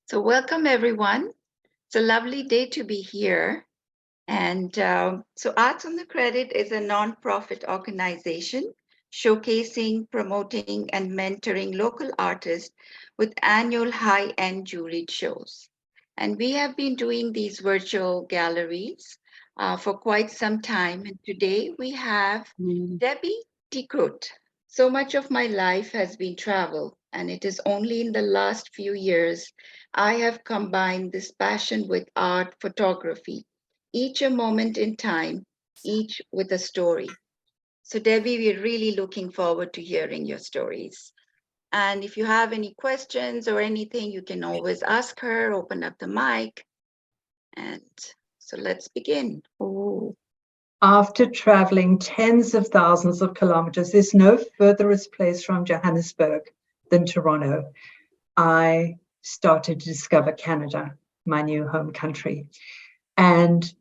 So welcome, everyone. It's a lovely day to be here. And so Arts on the Credit is a nonprofit organization showcasing, promoting, and mentoring local artists with annual high-end juried shows. And we have been doing these virtual galleries for quite some time. And today we have Debby de Groot. So much of my life has been travel, and it is only in the last few years I have combined this passion with art photography, each a moment in time, each with a story. So, Debbie, we're really looking forward to hearing your stories. And if you have any questions or anything, you can always ask her, open up the mic. And so let's begin. Oh, After traveling tens of thousands of kilometers, there's no furthest place from Johannesburg than Toronto. I started to discover Canada, my new home country. And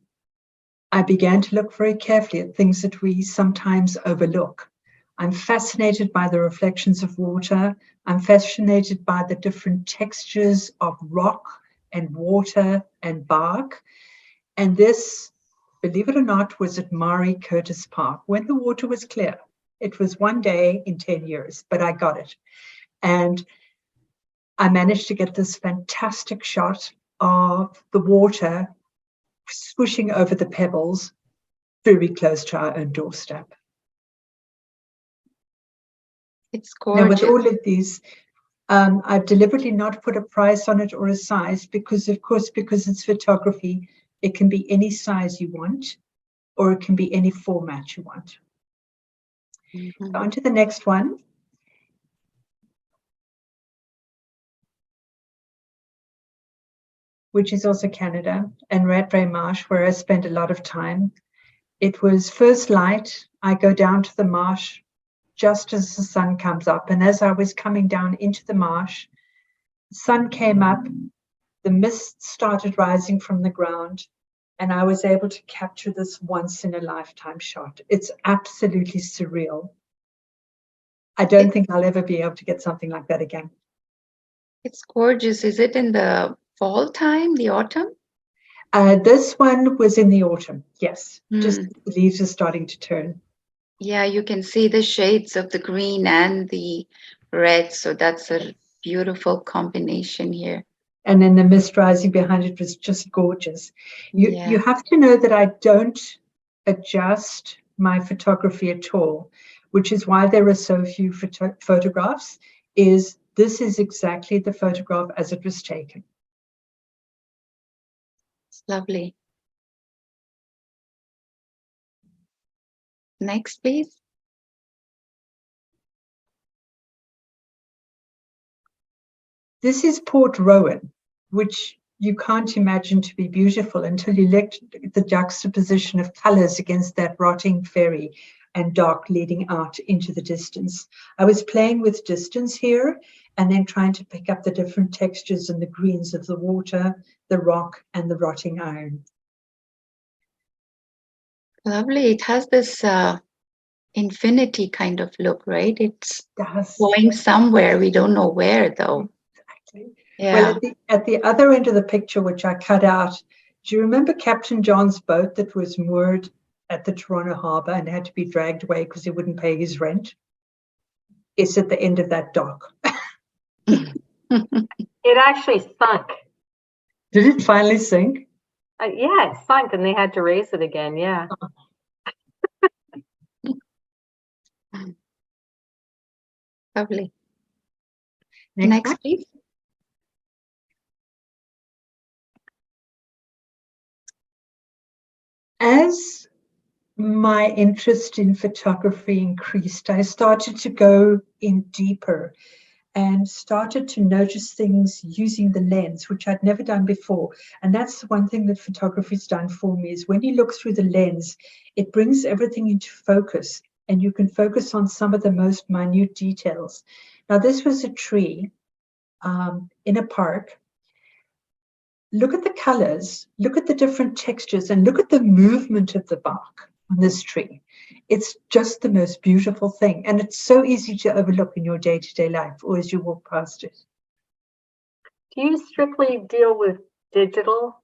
I began to look very carefully at things that we sometimes overlook. I'm fascinated by the reflections of water. I'm fascinated by the different textures of rock and water and bark. And this, believe it or not, was at Maury Curtis Park when the water was clear. It was one day in 10 years, but I got it. And I managed to get this fantastic shot of the water swooshing over the pebbles very close to our own doorstep. it's gorgeous. Now, with all of these, I've deliberately not put a price on it or a size because, of course, because it's photography, it can be any size you want, or it can be any format you want. Mm-hmm. So on to the next one. Which is also Canada, and Rattray Marsh, where I spend a lot of time. It was first light. I go down to the marsh just as the sun comes up. And as I was coming down into the marsh, the sun came up, the mist started rising from the ground, and I was able to capture this once-in-a-lifetime shot. It's absolutely surreal. I don't think I'll ever be able to get something like that again. It's gorgeous. Is it in the fall time, the autumn? This one was in the autumn, yes. Just the leaves are starting to turn. Yeah, you can see the shades of the green and the red. So that's a beautiful combination here. And then the mist rising behind it was just gorgeous. You have to know that I don't adjust my photography at all, which is why there are so few photographs. This is exactly the photograph as it was taken. It's lovely. Next, please. This is Port Rowan, which you can't imagine to be beautiful until you look at the juxtaposition of colors against that rotting ferry and dock leading out into the distance. I was playing with distance here and then trying to pick up the different textures and the greens of the water, the rock, and the rotting iron. Lovely. It has this infinity kind of look, right? It's going somewhere. We don't know where, though. Exactly. Yeah. Well, at the other end of the picture, which I cut out, do you remember Captain John's boat that was moored at the Toronto Harbour and had to be dragged away because he wouldn't pay his rent? It's at the end of that dock. It actually sunk. Did it finally sink? Yeah, it sunk and they had to raise it again. Yeah. Lovely. Next please. As my interest in photography increased, I started to go in deeper and started to notice things using the lens, which I'd never done before. And that's the one thing that photography's done for me, is when you look through the lens, it brings everything into focus and you can focus on some of the most minute details. Now, this was a tree in a park. Look at the colors, look at the different textures, and look at the movement of the bark on this tree. It's just the most beautiful thing. And it's so easy to overlook in your day-to-day life or as you walk past it. Do you strictly deal with digital?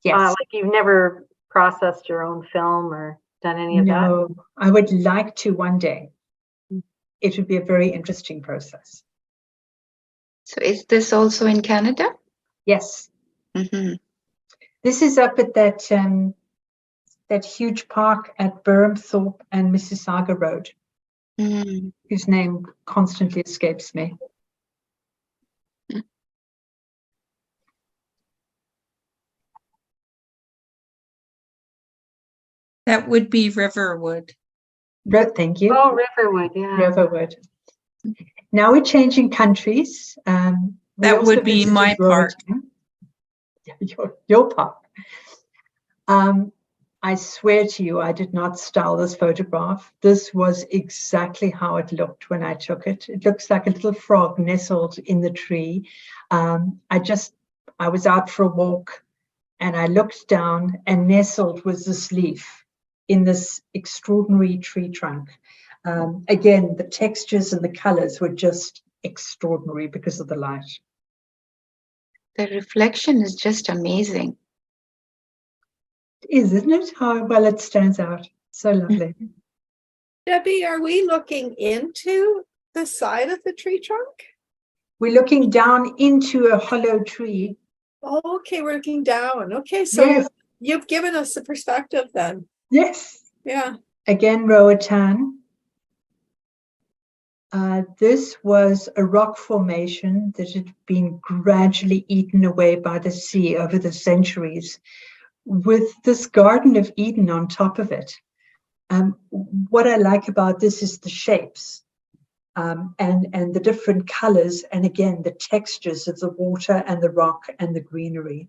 Yes. Like you've never processed your own film or done any of that? No, I would like to one day. It would be a very interesting process. So is this also in Canada? Yes. Mm-hmm. This is up at that huge park at Burmthorpe and Mississauga Road, whose name constantly escapes me. That would be Riverwood. Thank you. Oh, Riverwood, yeah. Riverwood. Now we're changing countries. That would be my park. Your park. I swear to you, I did not style this photograph. This was exactly how it looked when I took it. It looks like a little frog nestled in the tree. I was out for a walk and I looked down, and nestled was this leaf in this extraordinary tree trunk. Again, the textures and the colors were just extraordinary because of the light. The reflection is just amazing. Isn't it? How well it stands out. So lovely. Debbie, are we looking into the side of the tree trunk? We're looking down into a hollow tree. Oh, okay, we're looking down. Okay, so Yes. you've given us the perspective then. Yes. Yeah. Again, Roatan. This was a rock formation that had been gradually eaten away by the sea over the centuries, with this Garden of Eden on top of it. What I like about this is the shapes and the different colors, and again, the textures of the water and the rock and the greenery.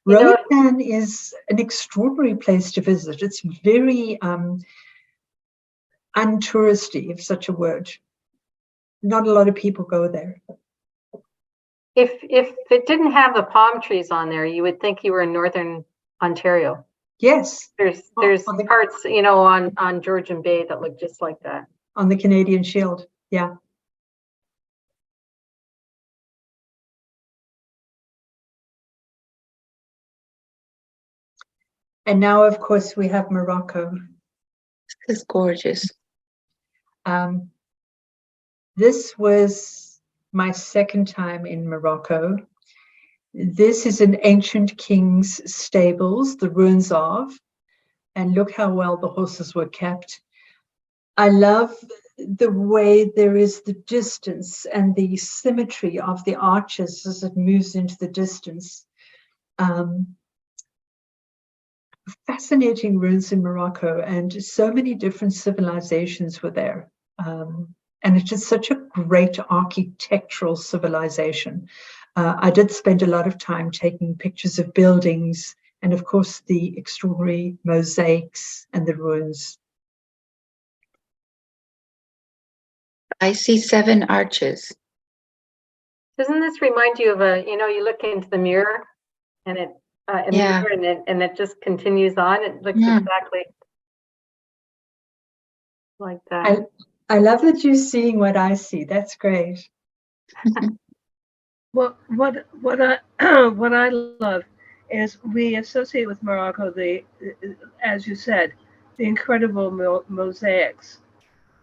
Roatan is an extraordinary place to visit. It's very untouristy, if such a word. Not a lot of people go there. If it didn't have the palm trees on there, you would think you were in northern Ontario. Yes. There's parts, on Georgian Bay that look just like that. On the Canadian Shield, yeah. And now, of course, we have Morocco. This is gorgeous. This was my second time in Morocco. This is an ancient king's stables, the ruins of, and look how well the horses were kept. I love the way there is the distance and the symmetry of the arches as it moves into the distance. Fascinating ruins in Morocco, and so many different civilizations were there. And it is such a great architectural civilization. I did spend a lot of time taking pictures of buildings and, of course, the extraordinary mosaics and the ruins. I see 7 arches. Doesn't this remind you of you look into the mirror and it and it just continues on. It looks exactly like that. I love that you're seeing what I see. That's great. Well, what I love is we associate with Morocco as you said, the incredible mosaics.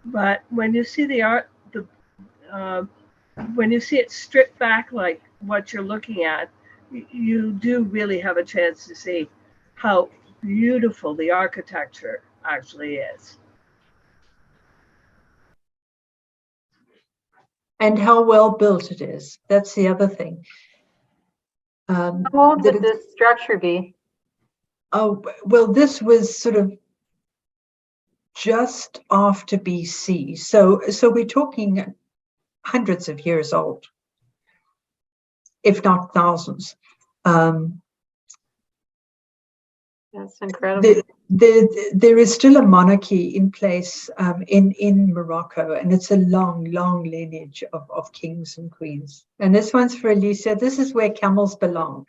But when you see the art, when you see it stripped back like what you're looking at, you do really have a chance to see how beautiful the architecture actually is. And how well built it is. That's the other thing. How old would this structure be? Oh, well, this was sort of just after BC. So we're talking hundreds of years old, if not thousands. That's incredible. There is still a monarchy in place in Morocco, and it's a long, long lineage of kings and queens. And this one's for Alicia. This is where camels belong,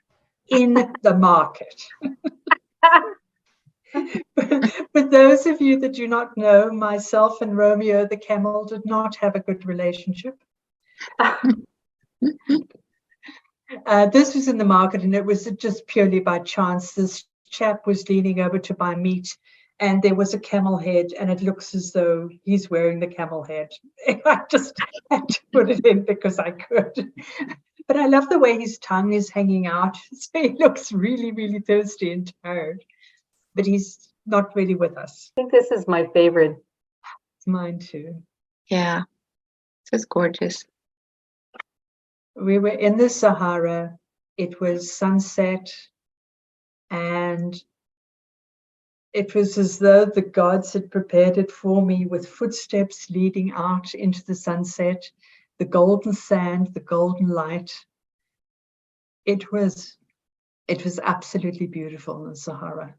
in the market. For those of you that do not know, myself and Romeo the camel did not have a good relationship. This was in the market, and it was just purely by chance. This chap was leaning over to buy meat, and there was a camel head, and it looks as though he's wearing the camel head. I just had to put it in because I could. But I love the way his tongue is hanging out. So he looks really, really thirsty and tired. But he's not really with us. I think this is my favorite. It's mine too. Yeah, this is gorgeous. We were in the Sahara. It was sunset, and it was as though the gods had prepared it for me, with footsteps leading out into the sunset, the golden sand, the golden light. It was absolutely beautiful in the Sahara.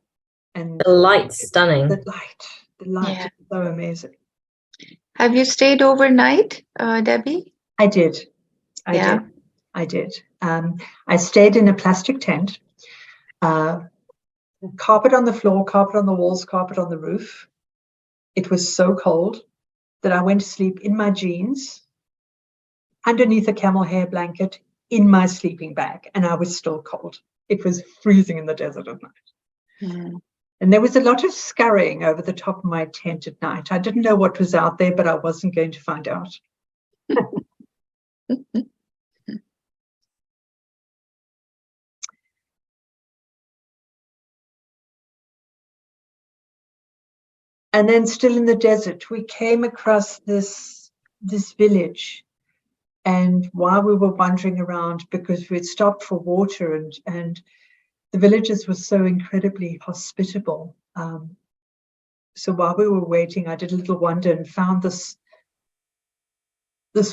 And the light's stunning. The light Yeah. is so amazing. Have you stayed overnight, Debbie? I did. Yeah. I did. I stayed in a plastic tent, carpet on the floor, carpet on the walls, carpet on the roof. It was so cold that I went to sleep in my jeans, underneath a camel hair blanket, in my sleeping bag, and I was still cold. It was freezing in the desert at night. Mm. And there was a lot of scurrying over the top of my tent at night. I didn't know what was out there, but I wasn't going to find out. And then, still in the desert, we came across this village. And while we were wandering around, because we'd stopped for water, and the villagers were so incredibly hospitable. So while we were waiting, I did a little wander and found this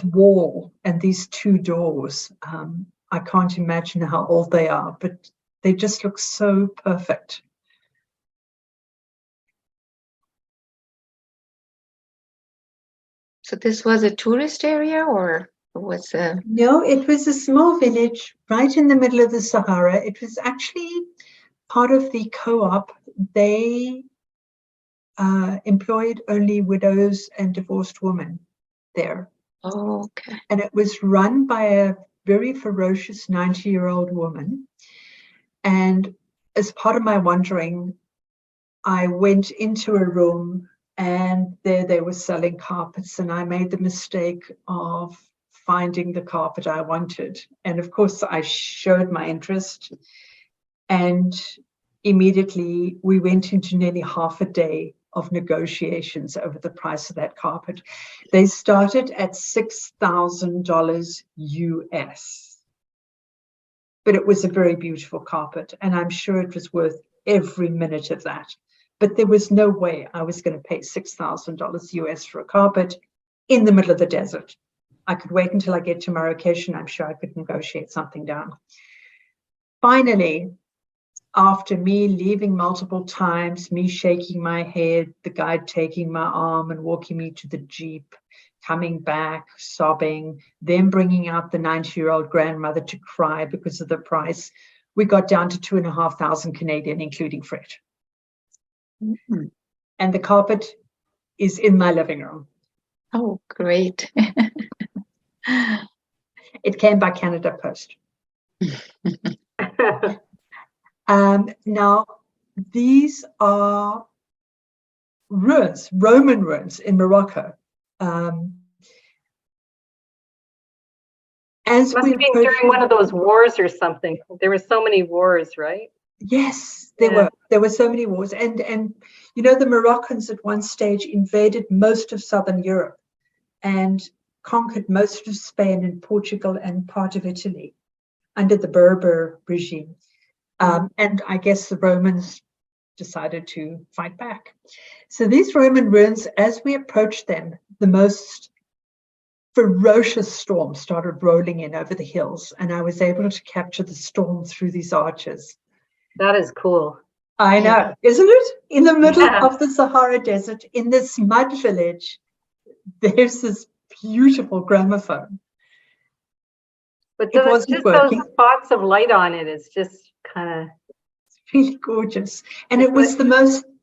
wall and these two doors. I can't imagine how old they are, but they just look so perfect. So this was a tourist area, or was a... No, it was a small village right in the middle of the Sahara. It was actually part of the co-op. They employed only widows and divorced women there. Oh, okay. And it was run by a very ferocious 90-year-old woman. And as part of my wandering, I went into a room, and there they were selling carpets, and I made the mistake of finding the carpet I wanted. And of course, I showed my interest, and immediately we went into nearly half a day of negotiations over the price of that carpet. They started at $6,000 US. But it was a very beautiful carpet, and I'm sure it was worth every minute of that. But there was no way I was going to pay $6,000 US for a carpet in the middle of the desert. I could wait until I get to Marrakesh, and I'm sure I could negotiate something down. Finally, after me leaving multiple times, me shaking my head, the guide taking my arm and walking me to the Jeep, coming back, sobbing, then bringing out the 90-year-old grandmother to cry because of the price, we got down to 2,500 Canadian, including freight. Mm-hmm. And the carpet is in my living room. Oh, great. It came by Canada Post. Now, these are ruins, Roman ruins in Morocco. As Must have been during one of those wars or something. There were so many wars, right? Yes, there were so many wars. And you know, the Moroccans at one stage invaded most of southern Europe and conquered most of Spain and Portugal and part of Italy under the Berber regime. And I guess the Romans decided to fight back. So these Roman ruins, as we approached them, the most ferocious storm started rolling in over the hills, and I was able to capture the storm through these arches. That is cool. I know, isn't it? In the middle of the Sahara Desert, in this mud village, there's this beautiful gramophone. But just those spots of light on it is just kind of really gorgeous. And it was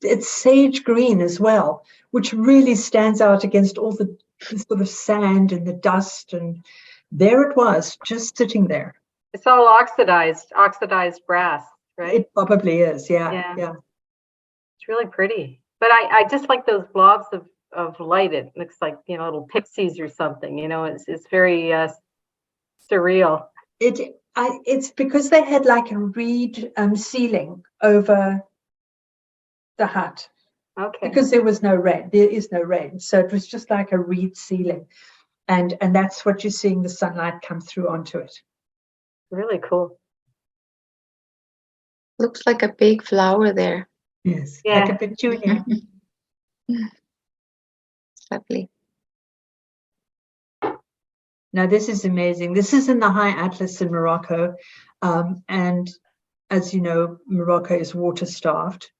it's sage green as well, which really stands out against all the sort of sand and the dust. And there it was, just sitting there. It's all oxidized brass, right? It probably is. Yeah. Yeah. Yeah. It's really pretty. But I just like those blobs of light. It looks like, little pixies or something, it's very surreal. It's because they had like a reed ceiling over the hut. Okay. Because there was no rain. There is no rain. So it was just like a reed ceiling. And that's what you're seeing the sunlight come through onto it. Really cool. Looks like a big flower there. Yes. Yeah. Like a petunia. Lovely. Now, this is amazing. This is in the High Atlas in Morocco. And as you know, Morocco is water starved.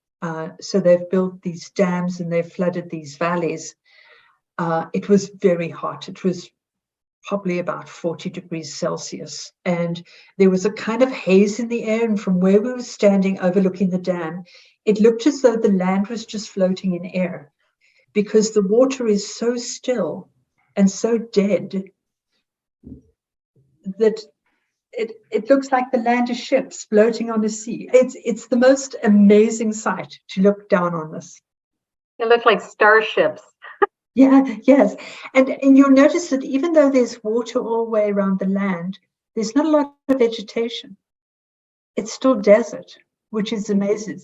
So they've built these dams and they've flooded these valleys. It was very hot. It was probably about 40 degrees Celsius. And there was a kind of haze in the air. And from where we were standing overlooking the dam, it looked as though the land was just floating in air because the water is so still and so dead that it looks like the land is ships floating on the sea. It's the most amazing sight to look down on this. It looked like starships. Yeah, yes. And you'll notice that even though there's water all the way around the land, there's not a lot of vegetation. It's still desert, which is amazing.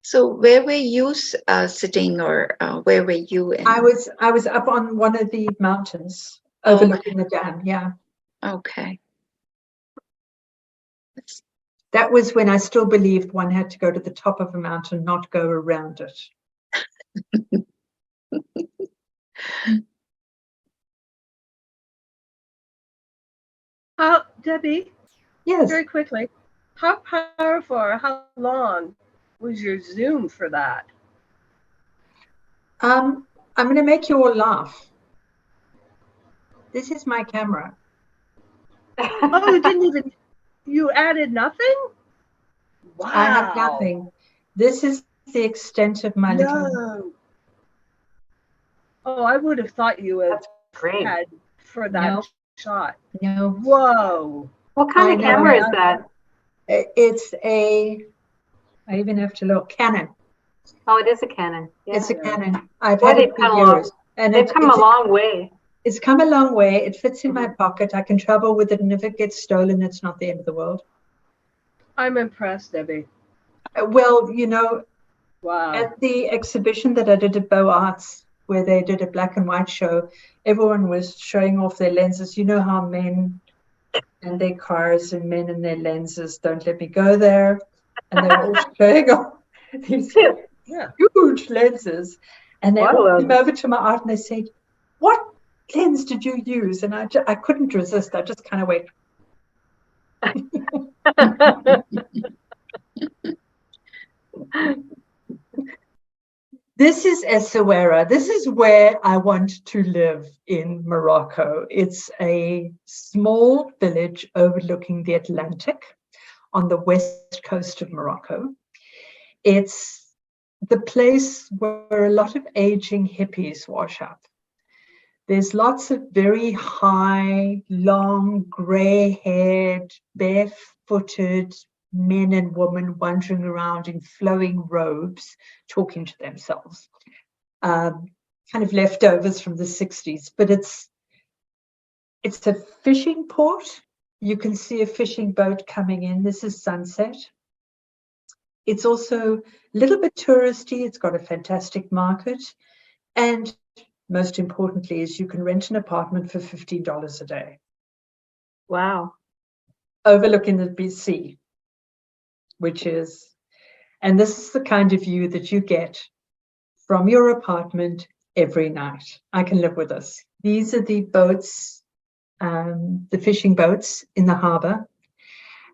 So where were you sitting, or where were you in? I was up on one of the mountains overlooking the dam. Yeah. Okay. That was when I still believed one had to go to the top of a mountain, not go around it. Debbie, Yes. very quickly, how powerful or how long was your Zoom for that? I'm going to make you all laugh. This is my camera. Oh, you added nothing? Wow. I have nothing. This is the extent of my little. Oh, I would have thought you had Great. had for that shot. No. Whoa. What kind of camera is that? It's I even have to look. Canon. Oh, it is a Canon. Yeah. It's a Canon. I've Boy, had they've it come for years. And They've come a long way. It's come a long way. It fits in my pocket. I can travel with it, and if it gets stolen, it's not the end of the world. I'm impressed, Debbie. Well, Wow. at the exhibition that I did at Bow Arts, where they did a black and white show, everyone was showing off their lenses. You know how men and their cars and men and their lenses, don't let me go there. And they were all showing off these huge lenses. And they all came over to my art and they said, "What lens did you use?" And I couldn't resist. I just kind of went. This is Essaouira. This is where I want to live in Morocco. It's a small village overlooking the Atlantic on the west coast of Morocco. It's the place where a lot of aging hippies wash up. There's lots of very high, long, gray-haired, barefooted men and women wandering around in flowing robes, talking to themselves. Kind of leftovers from the 60s, but it's a fishing port. You can see a fishing boat coming in. This is sunset. It's also a little bit touristy. It's got a fantastic market. And most importantly is you can rent an apartment for $15 a day. Wow. Overlooking the sea, and this is the kind of view that you get from your apartment every night. I can live with this. These are the boats, the fishing boats in the harbor.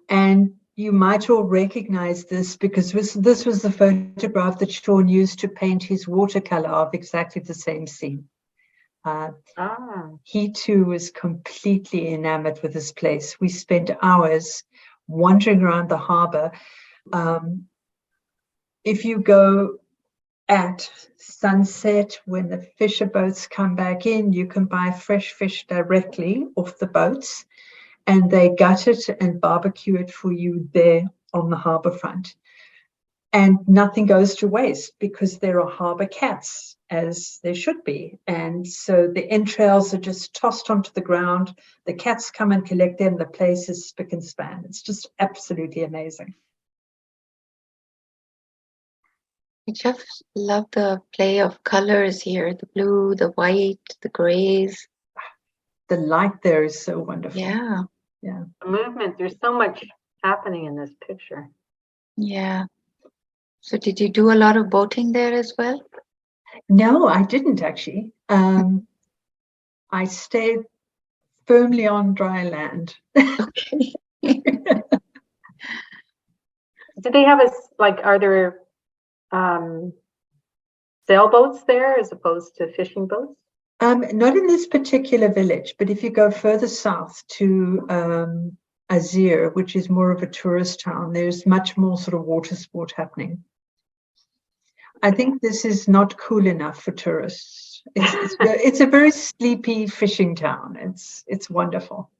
And you might all recognize this because this was the photograph that Sean used to paint his watercolor of exactly the same scene. He too was completely enamored with this place. We spent hours wandering around the harbor. If you go at sunset, when the fisher boats come back in, you can buy fresh fish directly off the boats. and they gut it and barbecue it for you there on the harbour front. And nothing goes to waste because there are harbour cats, as there should be. And so the entrails are just tossed onto the ground. The cats come and collect them. The place is spick and span. It's just absolutely amazing. I just love the play of colors here, the blue, the white, the grays. The light there is so wonderful. Yeah, Yeah. The movement, there's so much happening in this picture. yeah. So did you do a lot of boating there as well? No, I didn't actually. I stayed firmly on dry land. Okay. Do they have are there sailboats there as opposed to fishing boats? Not in this particular village, but if you go further south to Azir, which is more of a tourist town, there's much more sort of water sport happening. I think this is not cool enough for tourists. It's a very sleepy fishing town. It's wonderful.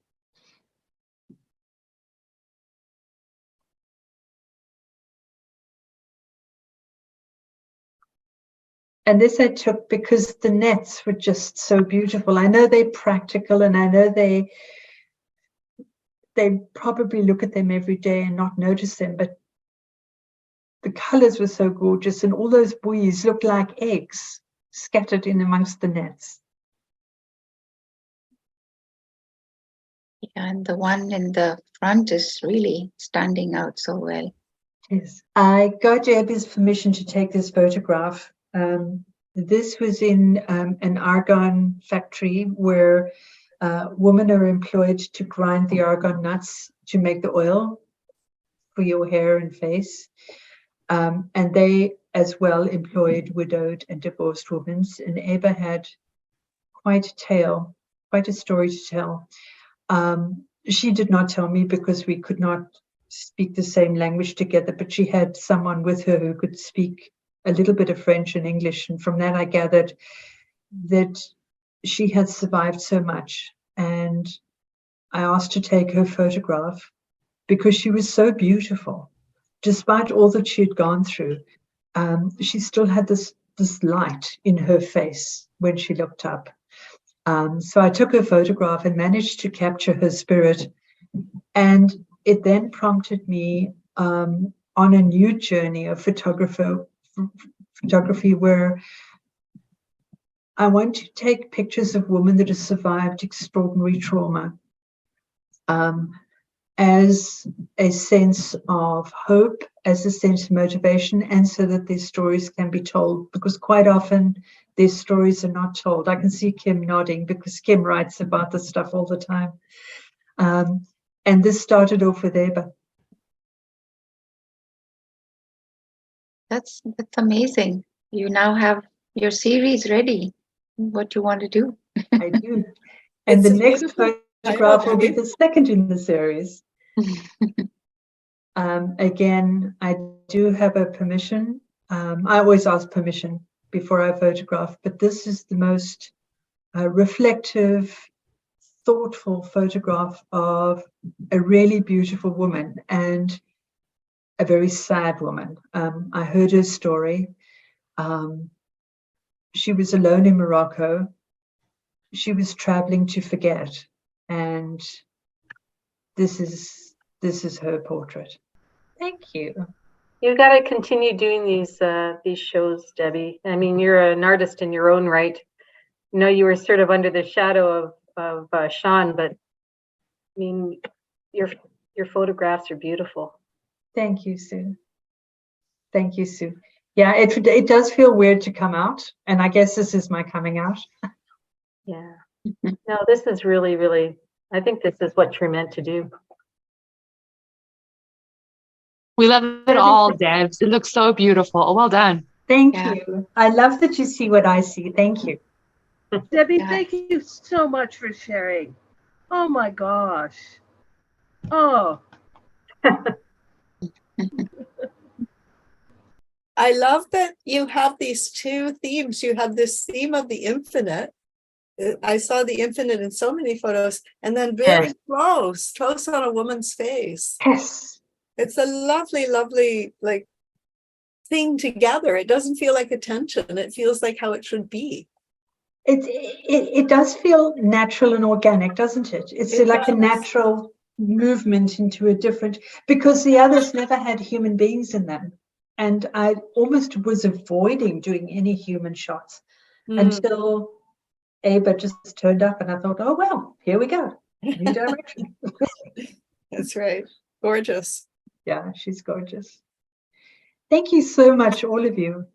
And this I took because the nets were just so beautiful. I know they're practical, and I know they probably look at them every day and not notice them, but the colors were so gorgeous, and all those buoys looked like eggs scattered in amongst the nets. Yeah, and the one in the front is really standing out so well. Yes, I got Debby's permission to take this photograph. This was in an argon factory where women are employed to grind the argon nuts to make the oil for your hair and face. And they as well employed widowed and divorced women. And Eva had quite a tale, quite a story to tell. She did not tell me because we could not speak the same language together, but she had someone with her who could speak a little bit of French and English. And from that, I gathered that she had survived so much. And I asked to take her photograph because she was so beautiful. Despite all that she had gone through, she still had this light in her face when she looked up. So I took her photograph and managed to capture her spirit. And it then prompted me on a new journey of photography where I want to take pictures of women that have survived extraordinary trauma as a sense of hope, as a sense of motivation, and so that their stories can be told, because quite often their stories are not told. I can see Kim nodding because Kim writes about this stuff all the time. And this started off with Eva. That's amazing. You now have your series ready. What you want to do? I do. And the next photograph will be the second in the series. Again, I do have a permission. I always ask permission before I photograph, but this is the most reflective, thoughtful photograph of a really beautiful woman and a very sad woman. I heard her story. She was alone in Morocco. She was traveling to forget, and this is her portrait. Thank you. You got to continue doing these shows, Debbie. I mean, you're an artist in your own right. I know you were sort of under the shadow of Sean, but I mean, your photographs are beautiful. Thank you, Sue. Thank you, Sue. Yeah, it does feel weird to come out, and I guess this is my coming out. Yeah. No, this is really, really, I think this is what you're meant to do. We love it all, Debs. It looks so beautiful. Well done. Thank you. I love that you see what I see. Thank you. Debbie, thank you so much for sharing. Oh my gosh. Oh. I love that you have these two themes. You have this theme of the infinite I saw the infinite in so many photos, and then very Yes. close on a woman's face. Yes. It's a lovely, lovely, like, thing together. It doesn't feel like attention. It feels like how it should be. It does feel natural and organic, doesn't it? It's like a natural movement into a different, because the others never had human beings in them. And I almost was avoiding doing any human shots until Ava just turned up, and I thought, oh, well, here we go. New direction. That's right. Gorgeous. Yeah, she's gorgeous. Thank you so much, all of you.